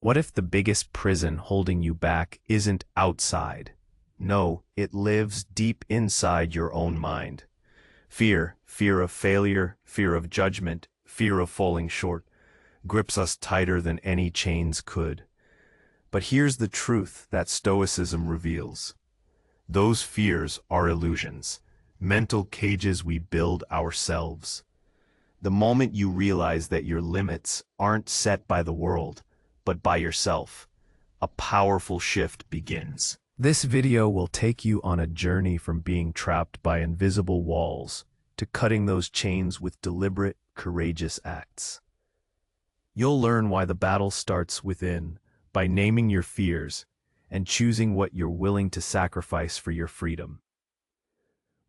What if the biggest prison holding you back isn't outside? No, it lives deep inside your own mind. Fear of failure, fear of judgment, fear of falling short, grips us tighter than any chains could. But here's the truth that Stoicism reveals. Those fears are illusions, mental cages we build ourselves. The moment you realize that your limits aren't set by the world, but by yourself, a powerful shift begins. This video will take you on a journey from being trapped by invisible walls to cutting those chains with deliberate, courageous acts. You'll learn why the battle starts within, by naming your fears and choosing what you're willing to sacrifice for your freedom.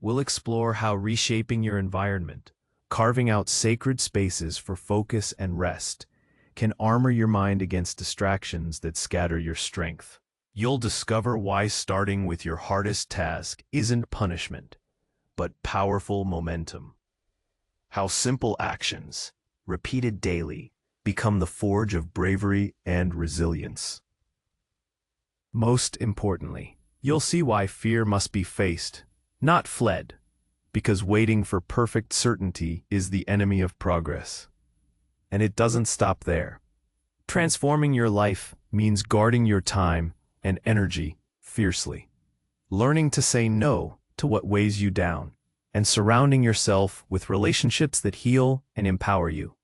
We'll explore how reshaping your environment, carving out sacred spaces for focus and rest, can armor your mind against distractions that scatter your strength. You'll discover why starting with your hardest task isn't punishment, but powerful momentum. How simple actions, repeated daily, become the forge of bravery and resilience. Most importantly, you'll see why fear must be faced, not fled, because waiting for perfect certainty is the enemy of progress. And it doesn't stop there. Transforming your life means guarding your time and energy fiercely, learning to say no to what weighs you down, and surrounding yourself with relationships that heal and empower you.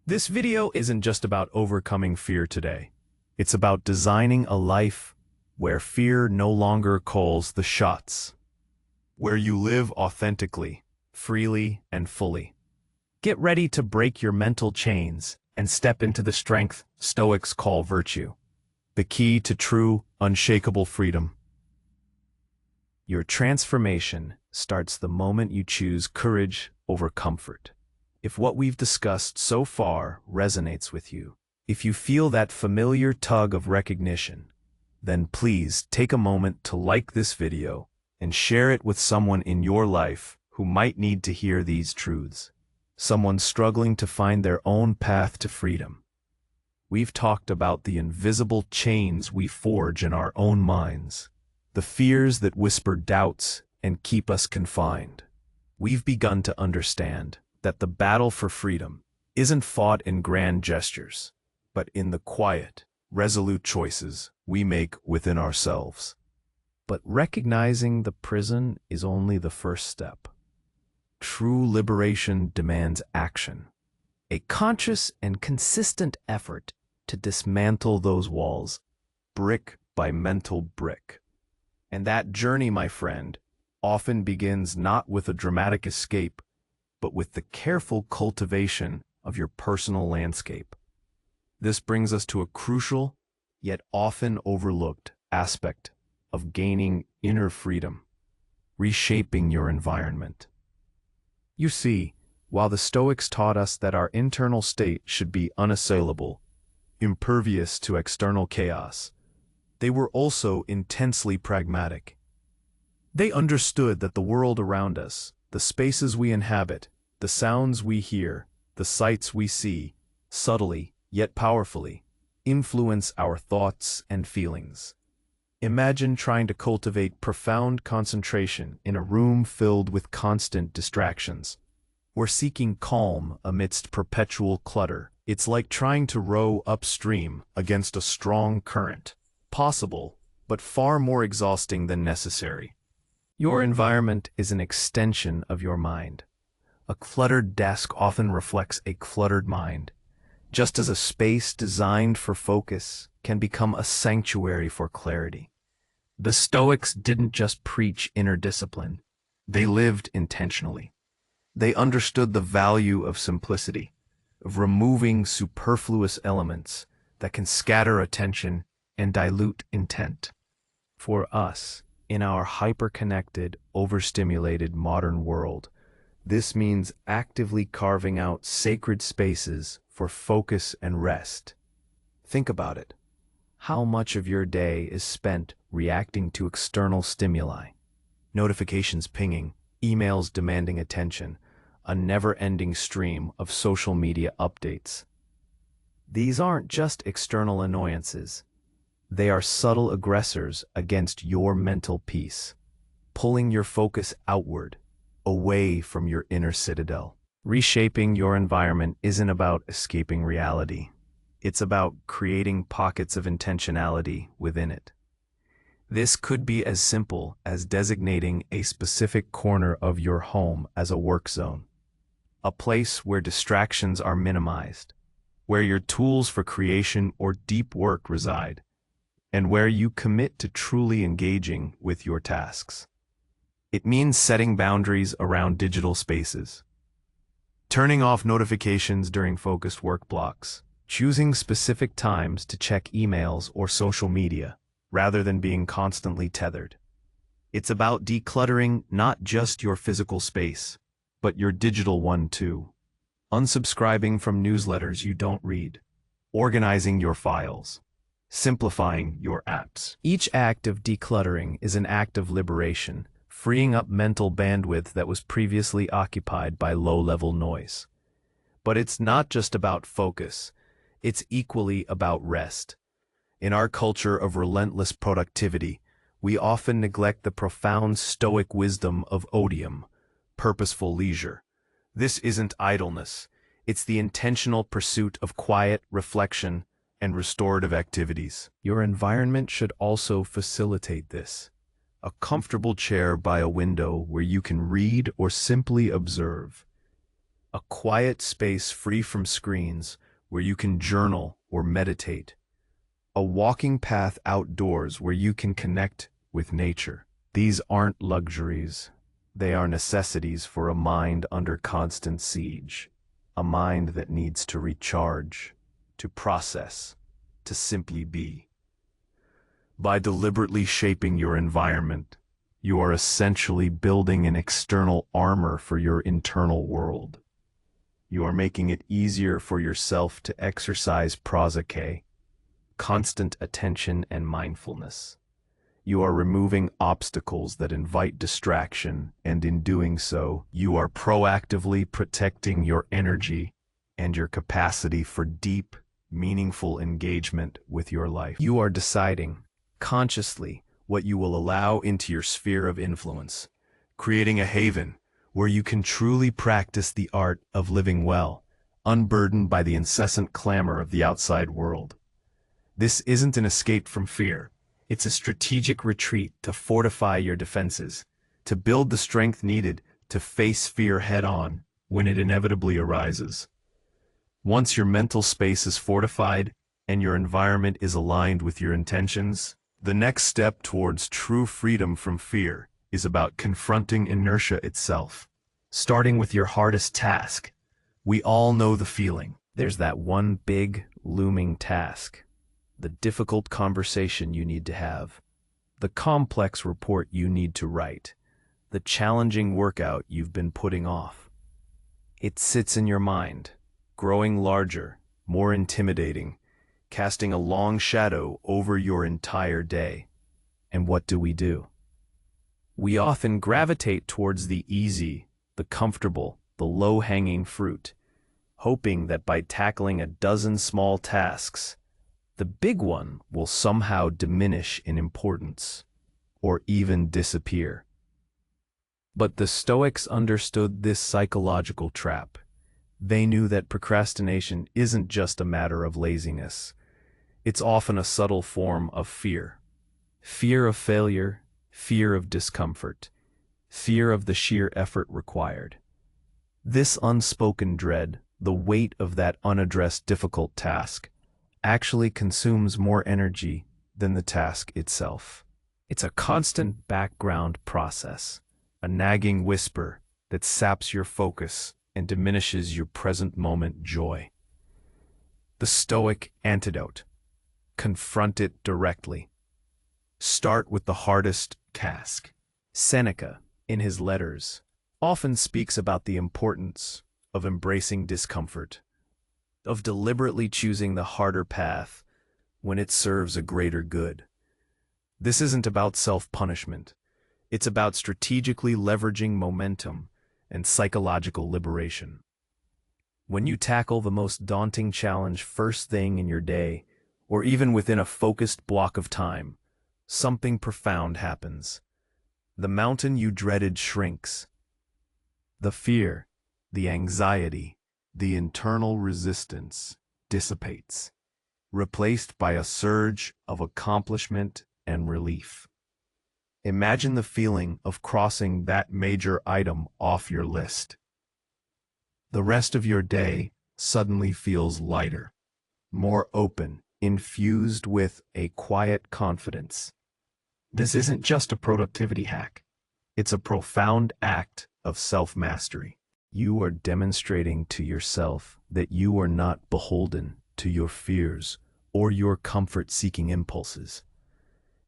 This video isn't just about overcoming fear today. It's about designing a life where fear no longer calls the shots, where you live authentically, freely, and fully. Get ready to break your mental chains and step into the strength Stoics call virtue, the key to true, unshakable freedom. Your transformation starts the moment you choose courage over comfort. If what we've discussed so far resonates with you, if you feel that familiar tug of recognition, then please take a moment to like this video and share it with someone in your life who might need to hear these truths. Someone struggling to find their own path to freedom. We've talked about the invisible chains we forge in our own minds, the fears that whisper doubts and keep us confined. We've begun to understand that the battle for freedom isn't fought in grand gestures, but in the quiet, resolute choices we make within ourselves. But recognizing the prison is only the first step. True liberation demands action, a conscious and consistent effort to dismantle those walls, brick by mental brick. And that journey, my friend, often begins not with a dramatic escape, but with the careful cultivation of your personal landscape. This brings us to a crucial, yet often overlooked aspect of gaining inner freedom, reshaping your environment. You see, while the Stoics taught us that our internal state should be unassailable, impervious to external chaos, they were also intensely pragmatic. They understood that the world around us, the spaces we inhabit, the sounds we hear, the sights we see, subtly yet powerfully, influence our thoughts and feelings. Imagine trying to cultivate profound concentration in a room filled with constant distractions. Or seeking calm amidst perpetual clutter. It's like trying to row upstream against a strong current. Possible, but far more exhausting than necessary. Your environment is an extension of your mind. A cluttered desk often reflects a cluttered mind, just as a space designed for focus can become a sanctuary for clarity. The Stoics didn't just preach inner discipline, they lived intentionally. They understood the value of simplicity, of removing superfluous elements that can scatter attention and dilute intent. For us, in our hyper-connected, overstimulated modern world, this means actively carving out sacred spaces for focus and rest. Think about it. How much of your day is spent reacting to external stimuli? Notifications pinging, emails demanding attention, a never-ending stream of social media updates. These aren't just external annoyances. They are subtle aggressors against your mental peace, pulling your focus outward, away from your inner citadel. Reshaping your environment isn't about escaping reality. It's about creating pockets of intentionality within it. This could be as simple as designating a specific corner of your home as a work zone, a place where distractions are minimized, where your tools for creation or deep work reside, and where you commit to truly engaging with your tasks. It means setting boundaries around digital spaces, turning off notifications during focused work blocks, choosing specific times to check emails or social media, rather than being constantly tethered. It's about decluttering not just your physical space, but your digital one too. Unsubscribing from newsletters you don't read, organizing your files, simplifying your apps. Each act of decluttering is an act of liberation, freeing up mental bandwidth that was previously occupied by low-level noise. But it's not just about focus, it's equally about rest. In our culture of relentless productivity, we often neglect the profound Stoic wisdom of odium, purposeful leisure. This isn't idleness, it's the intentional pursuit of quiet, reflection, and restorative activities. Your environment should also facilitate this. A comfortable chair by a window where you can read or simply observe. A quiet space free from screens where you can journal or meditate. A walking path outdoors where you can connect with nature. These aren't luxuries. They are necessities for a mind under constant siege. A mind that needs to recharge, to process, to simply be. By deliberately shaping your environment, you are essentially building an external armor for your internal world. You are making it easier for yourself to exercise prosake, constant attention and mindfulness. You are removing obstacles that invite distraction, and in doing so, you are proactively protecting your energy and your capacity for deep, meaningful engagement with your life. You are deciding, consciously, what you will allow into your sphere of influence, creating a haven where you can truly practice the art of living well, unburdened by the incessant clamor of the outside world. This isn't an escape from fear. It's a strategic retreat to fortify your defenses, to build the strength needed to face fear head-on when it inevitably arises. Once your mental space is fortified and your environment is aligned with your intentions, the next step towards true freedom from fear is about confronting inertia itself. Starting with your hardest task. We all know the feeling. There's that one big, looming task. The difficult conversation you need to have. The complex report you need to write. The challenging workout you've been putting off. It sits in your mind, growing larger, more intimidating, casting a long shadow over your entire day. And what do? We often gravitate towards the easy, the comfortable, the low-hanging fruit, hoping that by tackling a dozen small tasks, the big one will somehow diminish in importance, or even disappear. But the Stoics understood this psychological trap. They knew that procrastination isn't just a matter of laziness. It's often a subtle form of fear. Fear of failure, fear of discomfort, fear of the sheer effort required. This unspoken dread, the weight of that unaddressed difficult task, actually consumes more energy than the task itself. It's a constant background process, a nagging whisper that saps your focus and diminishes your present moment joy. The Stoic antidote: confront it directly. Start with the hardest task. Seneca, in his letters, often speaks about the importance of embracing discomfort, of deliberately choosing the harder path when it serves a greater good. This isn't about self-punishment. It's about strategically leveraging momentum and psychological liberation. When you tackle the most daunting challenge first thing in your day, or even within a focused block of time, something profound happens. The mountain you dreaded shrinks. The fear, the anxiety, the internal resistance dissipates, replaced by a surge of accomplishment and relief. Imagine the feeling of crossing that major item off your list. The rest of your day suddenly feels lighter, more open, infused with a quiet confidence. This isn't just a productivity hack. It's a profound act of self-mastery. You are demonstrating to yourself that you are not beholden to your fears or your comfort-seeking impulses.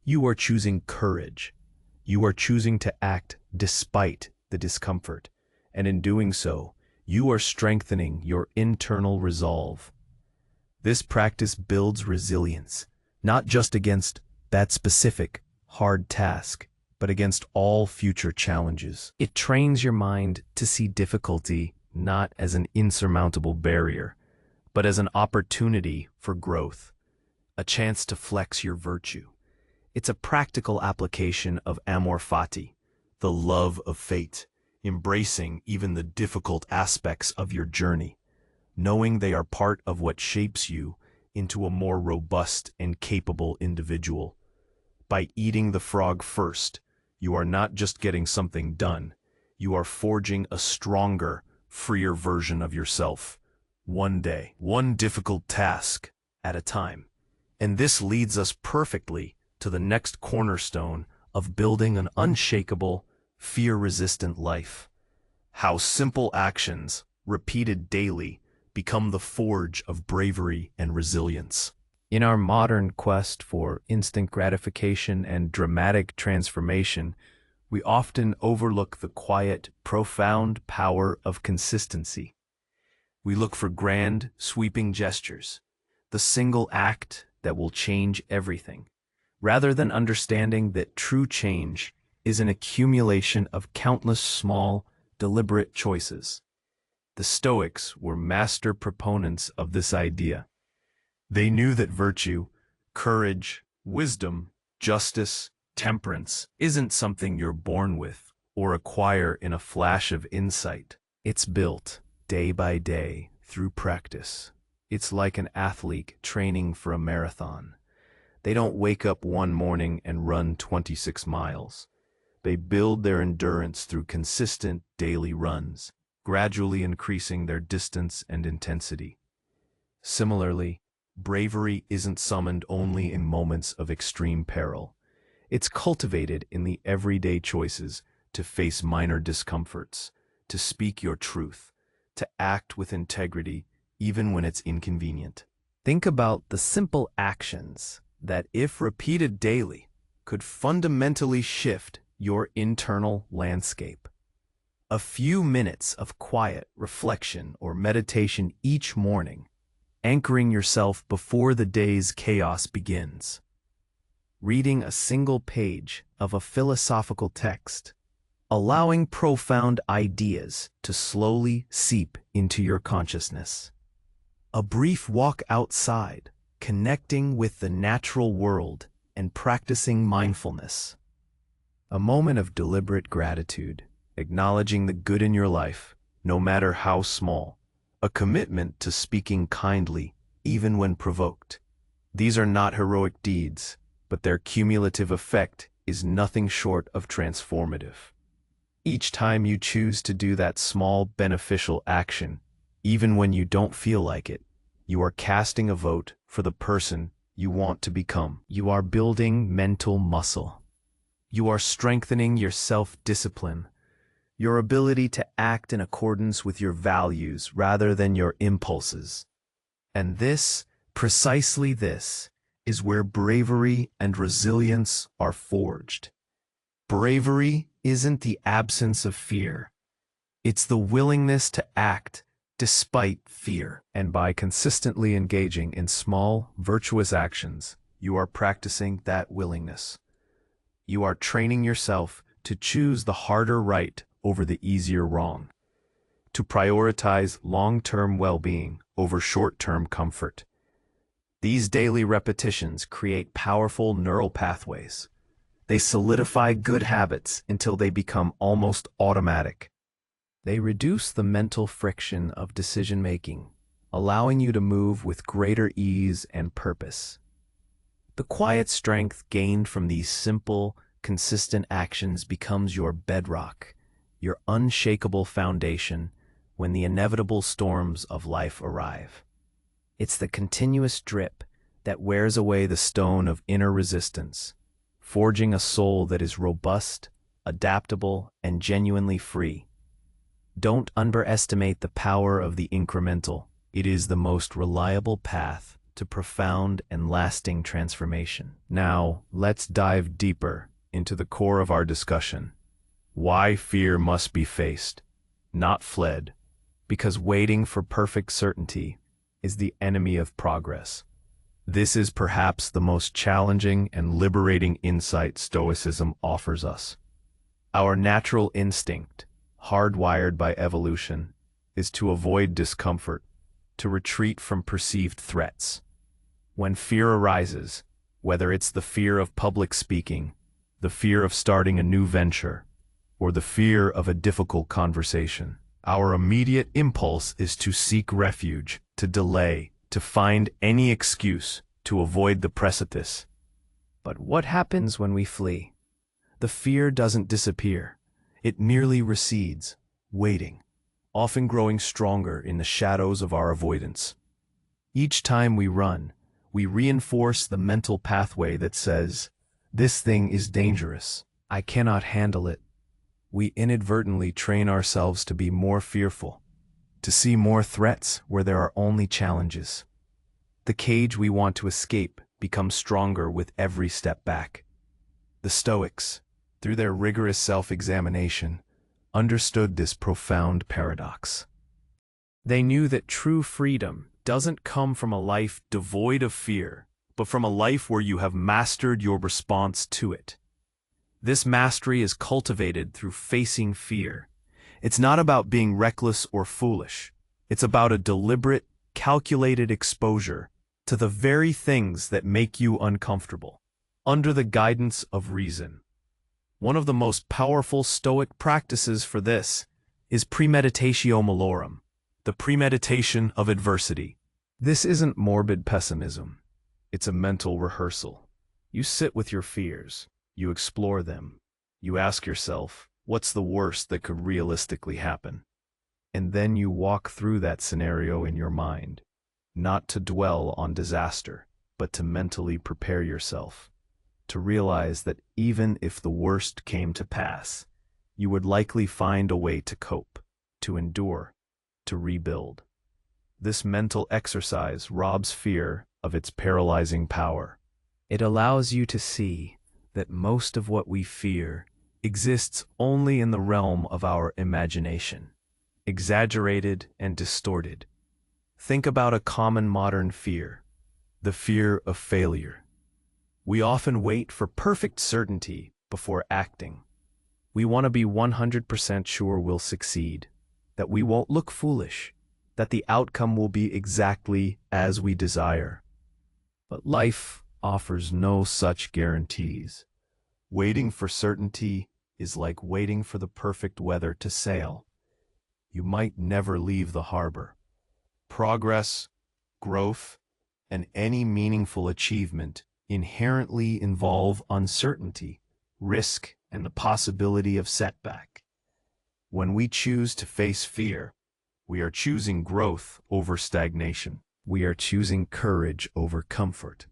You are choosing courage. You are choosing to act despite the discomfort, and in doing so, you are strengthening your internal resolve. This practice builds resilience, not just against that specific, hard task, but against all future challenges. It trains your mind to see difficulty not as an insurmountable barrier, but as an opportunity for growth, a chance to flex your virtue. It's a practical application of amor fati, the love of fate, embracing even the difficult aspects of your journey, knowing they are part of what shapes you into a more robust and capable individual. By eating the frog first, you are not just getting something done, you are forging a stronger, freer version of yourself, one day, one difficult task at a time. And this leads us perfectly to the next cornerstone of building an unshakable, fear-resistant life. How simple actions, repeated daily, become the forge of bravery and resilience. In our modern quest for instant gratification and dramatic transformation, we often overlook the quiet, profound power of consistency. We look for grand, sweeping gestures, the single act that will change everything, rather than understanding that true change is an accumulation of countless small, deliberate choices. The Stoics were master proponents of this idea. They knew that virtue, courage, wisdom, justice, temperance isn't something you're born with or acquire in a flash of insight. It's built, day by day, through practice. It's like an athlete training for a marathon. They don't wake up one morning and run 26 miles. They build their endurance through consistent daily runs, gradually increasing their distance and intensity. Similarly, bravery isn't summoned only in moments of extreme peril. It's cultivated in the everyday choices to face minor discomforts, to speak your truth, to act with integrity even when it's inconvenient. Think about the simple actions that, if repeated daily, could fundamentally shift your internal landscape. A few minutes of quiet reflection or meditation each morning, anchoring yourself before the day's chaos begins. Reading a single page of a philosophical text, allowing profound ideas to slowly seep into your consciousness. A brief walk outside, connecting with the natural world and practicing mindfulness. A moment of deliberate gratitude, acknowledging the good in your life, no matter how small. A commitment to speaking kindly, even when provoked. These are not heroic deeds, but their cumulative effect is nothing short of transformative. Each time you choose to do that small beneficial action, even when you don't feel like it, you are casting a vote for the person you want to become. You are building mental muscle. You are strengthening your self-discipline, your ability to act in accordance with your values rather than your impulses. And this, precisely this, is where bravery and resilience are forged. Bravery isn't the absence of fear. It's the willingness to act despite fear. And by consistently engaging in small, virtuous actions, you are practicing that willingness. You are training yourself to choose the harder right over the easier wrong, to prioritize long-term well-being over short-term comfort. These daily repetitions create powerful neural pathways. They solidify good habits until they become almost automatic. They reduce the mental friction of decision-making, allowing you to move with greater ease and purpose. The quiet strength gained from these simple, consistent actions becomes your bedrock, your unshakable foundation when the inevitable storms of life arrive. It's the continuous drip that wears away the stone of inner resistance, forging a soul that is robust, adaptable, and genuinely free. Don't underestimate the power of the incremental. It is the most reliable path to profound and lasting transformation. Now, let's dive deeper into the core of our discussion. Why fear must be faced, not fled, because waiting for perfect certainty is the enemy of progress. This is perhaps the most challenging and liberating insight Stoicism offers us. Our natural instinct, hardwired by evolution, is to avoid discomfort, to retreat from perceived threats. When fear arises, whether it's the fear of public speaking, the fear of starting a new venture, or the fear of a difficult conversation, our immediate impulse is to seek refuge, to delay, to find any excuse to avoid the precipice. But what happens when we flee? The fear doesn't disappear. It merely recedes, waiting, often growing stronger in the shadows of our avoidance. Each time we run, we reinforce the mental pathway that says, "This thing is dangerous. I cannot handle it." We inadvertently train ourselves to be more fearful, to see more threats where there are only challenges. The cage we want to escape becomes stronger with every step back. The Stoics, through their rigorous self-examination, understood this profound paradox. They knew that true freedom doesn't come from a life devoid of fear, but from a life where you have mastered your response to it. This mastery is cultivated through facing fear. It's not about being reckless or foolish. It's about a deliberate, calculated exposure to the very things that make you uncomfortable, under the guidance of reason. One of the most powerful Stoic practices for this is premeditatio malorum, the premeditation of adversity. This isn't morbid pessimism. It's a mental rehearsal. You sit with your fears. You explore them. You ask yourself, what's the worst that could realistically happen? And then you walk through that scenario in your mind, not to dwell on disaster, but to mentally prepare yourself, to realize that even if the worst came to pass, you would likely find a way to cope, to endure, to rebuild. This mental exercise robs fear of its paralyzing power. It allows you to see that most of what we fear exists only in the realm of our imagination, exaggerated and distorted. Think about a common modern fear, the fear of failure. We often wait for perfect certainty before acting. We want to be 100% sure we'll succeed, that we won't look foolish, that the outcome will be exactly as we desire. But life offers no such guarantees. Waiting for certainty is like waiting for the perfect weather to sail. You might never leave the harbor. Progress, growth, and any meaningful achievement inherently involve uncertainty, risk, and the possibility of setback. When we choose to face fear, we are choosing growth over stagnation. We are choosing courage over comfort.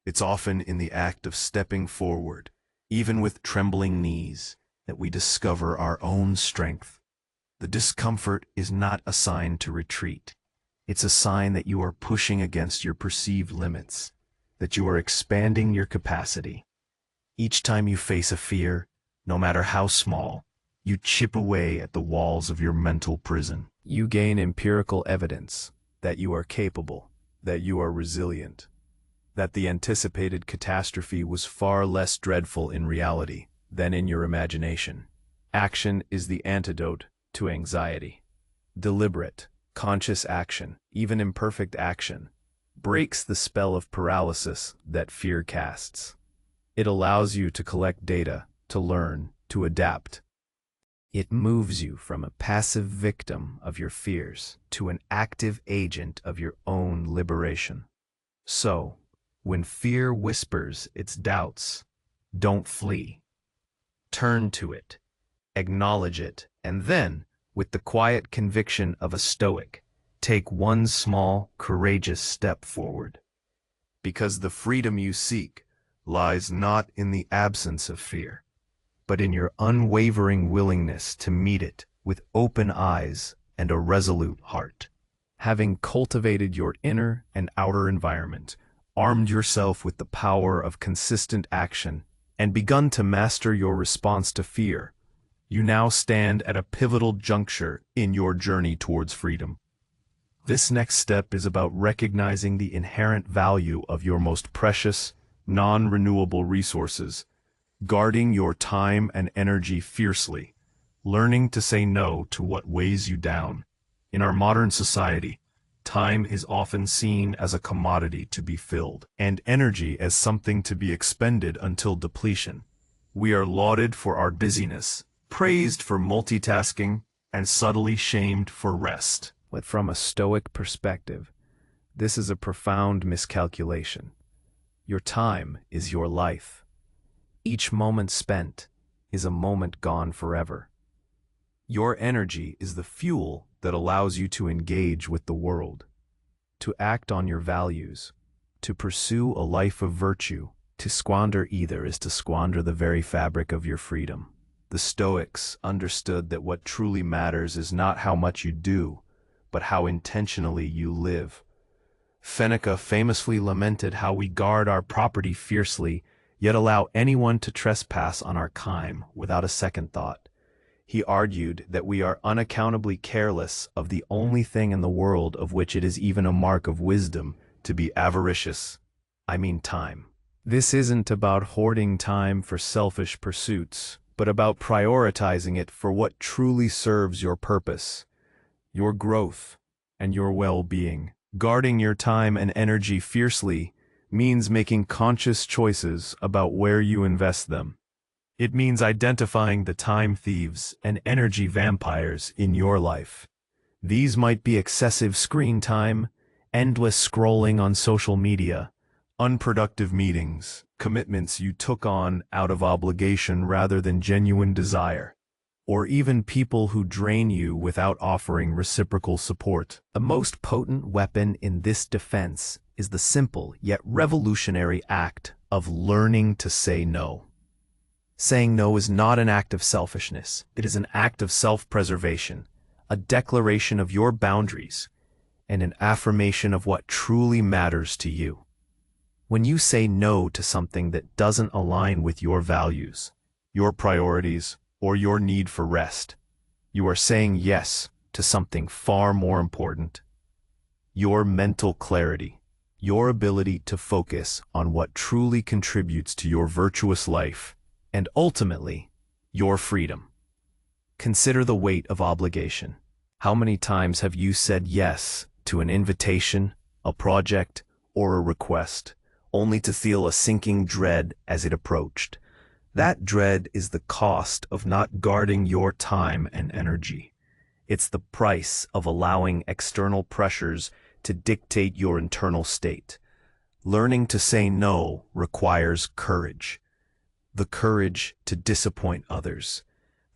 It's often in the act of stepping forward, even with trembling knees, that we discover our own strength. The discomfort is not a sign to retreat. It's a sign that you are pushing against your perceived limits, that you are expanding your capacity. Each time you face a fear, no matter how small, you chip away at the walls of your mental prison. You gain empirical evidence that you are capable, that you are resilient, that the anticipated catastrophe was far less dreadful in reality than in your imagination. Action is the antidote to anxiety. Deliberate, conscious action, even imperfect action, breaks the spell of paralysis that fear casts. It allows you to collect data, to learn, to adapt. It moves you from a passive victim of your fears to an active agent of your own liberation. So, when fear whispers its doubts, don't flee. Turn to it, acknowledge it, and then, with the quiet conviction of a Stoic, take one small, courageous step forward. Because the freedom you seek lies not in the absence of fear, but in your unwavering willingness to meet it with open eyes and a resolute heart. Having cultivated your inner and outer environment, armed yourself with the power of consistent action, and begun to master your response to fear, you now stand at a pivotal juncture in your journey towards freedom. This next step is about recognizing the inherent value of your most precious, non-renewable resources, guarding your time and energy fiercely, learning to say no to what weighs you down. In our modern society, time is often seen as a commodity to be filled, and energy as something to be expended until depletion. We are lauded for our busyness, praised for multitasking, and subtly shamed for rest. But from a Stoic perspective, this is a profound miscalculation. Your time is your life. Each moment spent is a moment gone forever. Your energy is the fuel that allows you to engage with the world, to act on your values, to pursue a life of virtue. To squander either is to squander the very fabric of your freedom. The Stoics understood that what truly matters is not how much you do, but how intentionally you live. Seneca famously lamented how we guard our property fiercely, yet allow anyone to trespass on our time without a second thought. He argued that we are unaccountably careless of the only thing in the world of which it is even a mark of wisdom to be avaricious. I mean time. This isn't about hoarding time for selfish pursuits, but about prioritizing it for what truly serves your purpose, your growth, and your well-being. Guarding your time and energy fiercely means making conscious choices about where you invest them. It means identifying the time thieves and energy vampires in your life. These might be excessive screen time, endless scrolling on social media, unproductive meetings, commitments you took on out of obligation rather than genuine desire, or even people who drain you without offering reciprocal support. The most potent weapon in this defense is the simple yet revolutionary act of learning to say no. Saying no is not an act of selfishness. It is an act of self-preservation, a declaration of your boundaries, and an affirmation of what truly matters to you. When you say no to something that doesn't align with your values, your priorities, or your need for rest, you are saying yes to something far more important: your mental clarity, your ability to focus on what truly contributes to your virtuous life, and ultimately, your freedom. Consider the weight of obligation. How many times have you said yes to an invitation, a project, or a request, only to feel a sinking dread as it approached? That dread is the cost of not guarding your time and energy. It's the price of allowing external pressures to dictate your internal state. Learning to say no requires courage. The courage to disappoint others,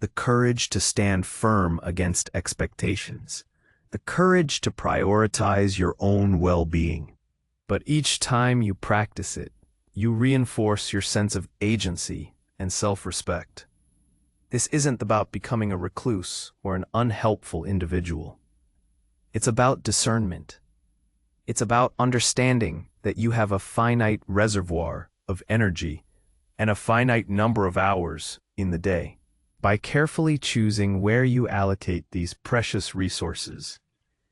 the courage to stand firm against expectations, the courage to prioritize your own well-being. But each time you practice it, you reinforce your sense of agency and self-respect. This isn't about becoming a recluse or an unhelpful individual. It's about discernment. It's about understanding that you have a finite reservoir of energy and a finite number of hours in the day. By carefully choosing where you allocate these precious resources,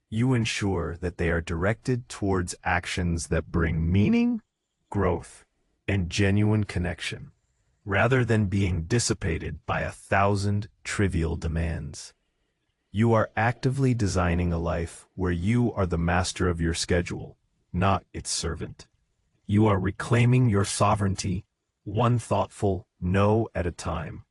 you ensure that they are directed towards actions that bring meaning, growth, and genuine connection, rather than being dissipated by 1,000 trivial demands. You are actively designing a life where you are the master of your schedule, not its servant. You are reclaiming your sovereignty, one thoughtful no at a time.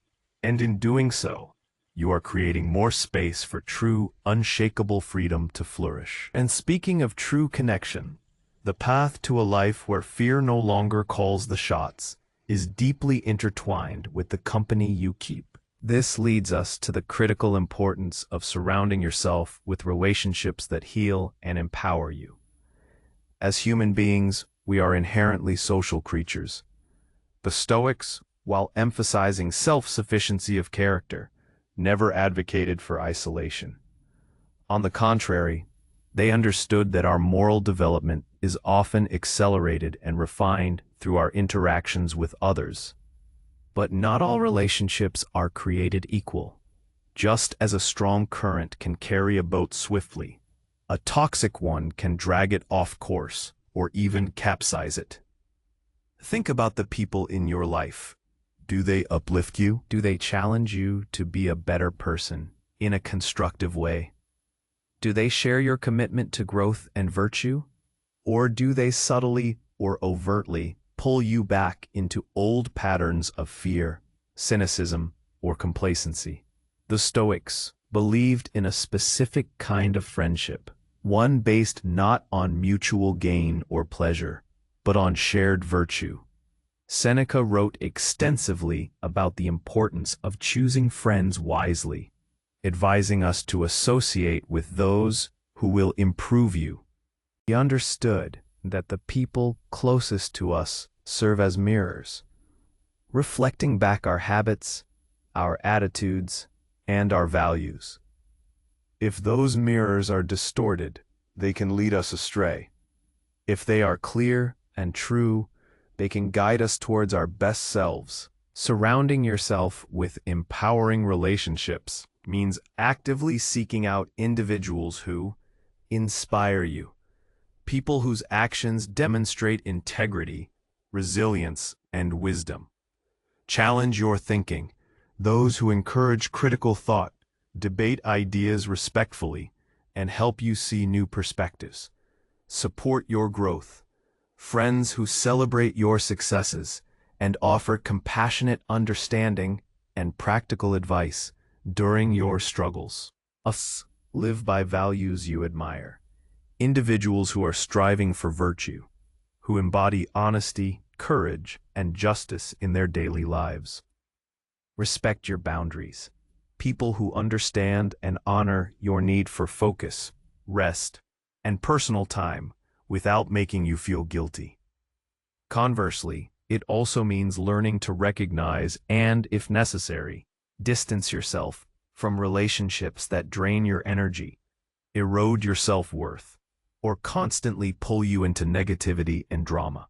And in doing so, you are creating more space for true, unshakable freedom to flourish. And speaking of true connection, the path to a life where fear no longer calls the shots is deeply intertwined with the company you keep. This leads us to the critical importance of surrounding yourself with relationships that heal and empower you. As human beings, we are inherently social creatures. The Stoics, while emphasizing self-sufficiency of character, never advocated for isolation. On the contrary, they understood that our moral development is often accelerated and refined through our interactions with others. But not all relationships are created equal. Just as a strong current can carry a boat swiftly, a toxic one can drag it off course or even capsize it. Think about the people in your life. Do they uplift you? Do they challenge you to be a better person in a constructive way? Do they share your commitment to growth and virtue? Or do they subtly or overtly pull you back into old patterns of fear, cynicism, or complacency? The Stoics believed in a specific kind of friendship, one based not on mutual gain or pleasure, but on shared virtue. Seneca wrote extensively about the importance of choosing friends wisely, advising us to associate with those who will improve you. He understood that the people closest to us serve as mirrors, reflecting back our habits, our attitudes, and our values. If those mirrors are distorted, they can lead us astray. If they are clear and true, they can guide us towards our best selves. Surrounding yourself with empowering relationships means actively seeking out individuals who inspire you, people whose actions demonstrate integrity, resilience, and wisdom. Challenge your thinking, those who encourage critical thought, debate ideas respectfully, and help you see new perspectives. Support your growth, friends who celebrate your successes and offer compassionate understanding and practical advice during your struggles. Us live by values you admire, individuals who are striving for virtue, who embody honesty, courage, and justice in their daily lives. Respect your boundaries, people who understand and honor your need for focus, rest, and personal time without making you feel guilty. Conversely, it also means learning to recognize and, if necessary, distance yourself from relationships that drain your energy, erode your self-worth, or constantly pull you into negativity and drama.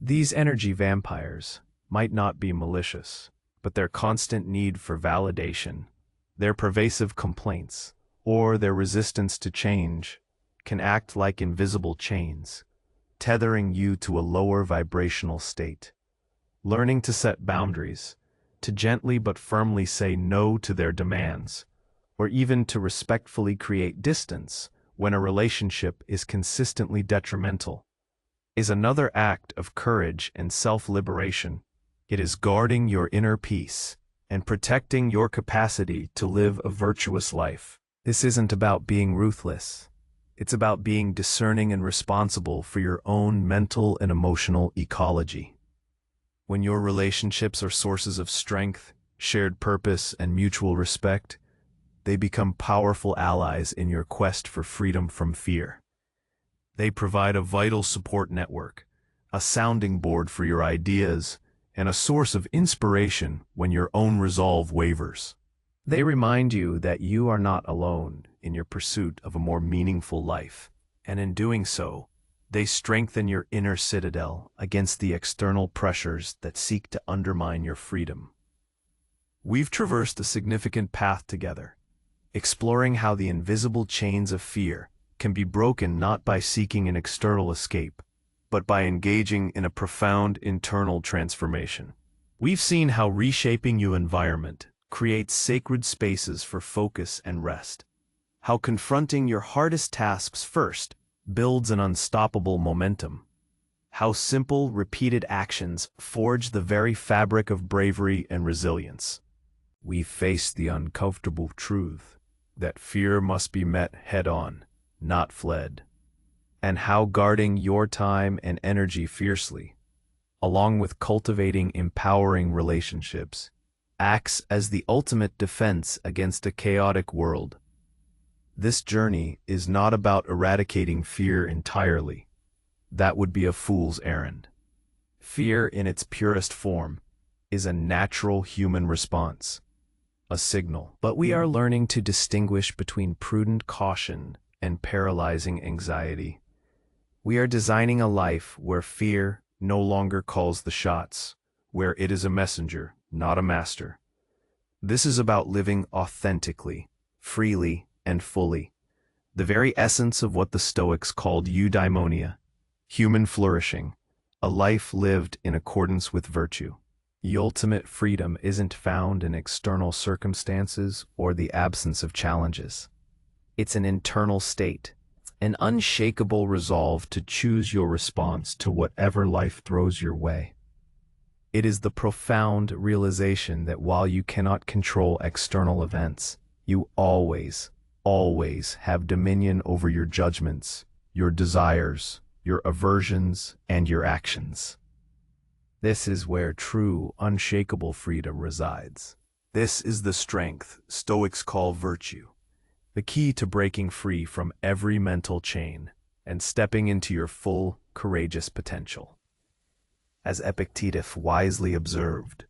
These energy vampires might not be malicious, but their constant need for validation, their pervasive complaints, or their resistance to change can act like invisible chains, tethering you to a lower vibrational state. Learning to set boundaries, to gently but firmly say no to their demands, or even to respectfully create distance when a relationship is consistently detrimental, is another act of courage and self-liberation. It is guarding your inner peace and protecting your capacity to live a virtuous life. This isn't about being ruthless. It's about being discerning and responsible for your own mental and emotional ecology. When your relationships are sources of strength, shared purpose, and mutual respect, they become powerful allies in your quest for freedom from fear. They provide a vital support network, a sounding board for your ideas, and a source of inspiration when your own resolve wavers. They remind you that you are not alone in your pursuit of a more meaningful life, and in doing so, they strengthen your inner citadel against the external pressures that seek to undermine your freedom. We've traversed a significant path together, exploring how the invisible chains of fear can be broken not by seeking an external escape, but by engaging in a profound internal transformation. We've seen how reshaping your environment creates sacred spaces for focus and rest. How confronting your hardest tasks first builds an unstoppable momentum. How simple, repeated actions forge the very fabric of bravery and resilience. We face the uncomfortable truth that fear must be met head-on, not fled. And how guarding your time and energy fiercely, along with cultivating empowering relationships, acts as the ultimate defense against a chaotic world. This journey is not about eradicating fear entirely. That would be a fool's errand. Fear in its purest form is a natural human response, a signal. But we are learning to distinguish between prudent caution and paralyzing anxiety. We are designing a life where fear no longer calls the shots, where it is a messenger, not a master. This is about living authentically, freely, and fully, the very essence of what the Stoics called eudaimonia, human flourishing, a life lived in accordance with virtue. The ultimate freedom isn't found in external circumstances or the absence of challenges. It's an internal state, an unshakable resolve to choose your response to whatever life throws your way. It is the profound realization that while you cannot control external events, you always have dominion over your judgments, your desires, your aversions, and your actions. This is where true, unshakable freedom resides. This is the strength Stoics call virtue, the key to breaking free from every mental chain and stepping into your full, courageous potential. As Epictetus wisely observed,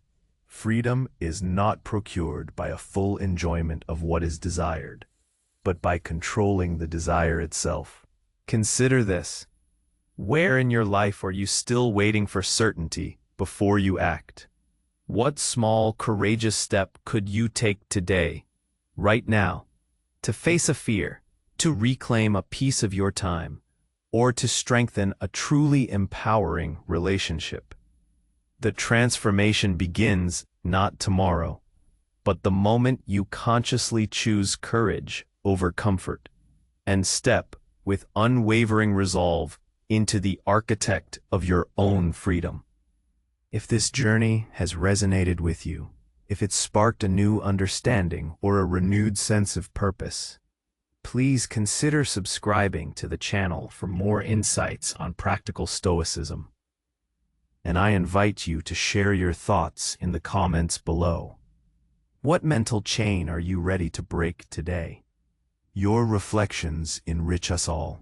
freedom is not procured by a full enjoyment of what is desired, but by controlling the desire itself. Consider this. Where in your life are you still waiting for certainty before you act? What small, courageous step could you take today, right now, to face a fear, to reclaim a piece of your time, or to strengthen a truly empowering relationship? The transformation begins not tomorrow, but the moment you consciously choose courage over comfort and step with unwavering resolve into the architect of your own freedom. If this journey has resonated with you, if it sparked a new understanding or a renewed sense of purpose, please consider subscribing to the channel for more insights on practical Stoicism. And I invite you to share your thoughts in the comments below. What mental chain are you ready to break today? Your reflections enrich us all.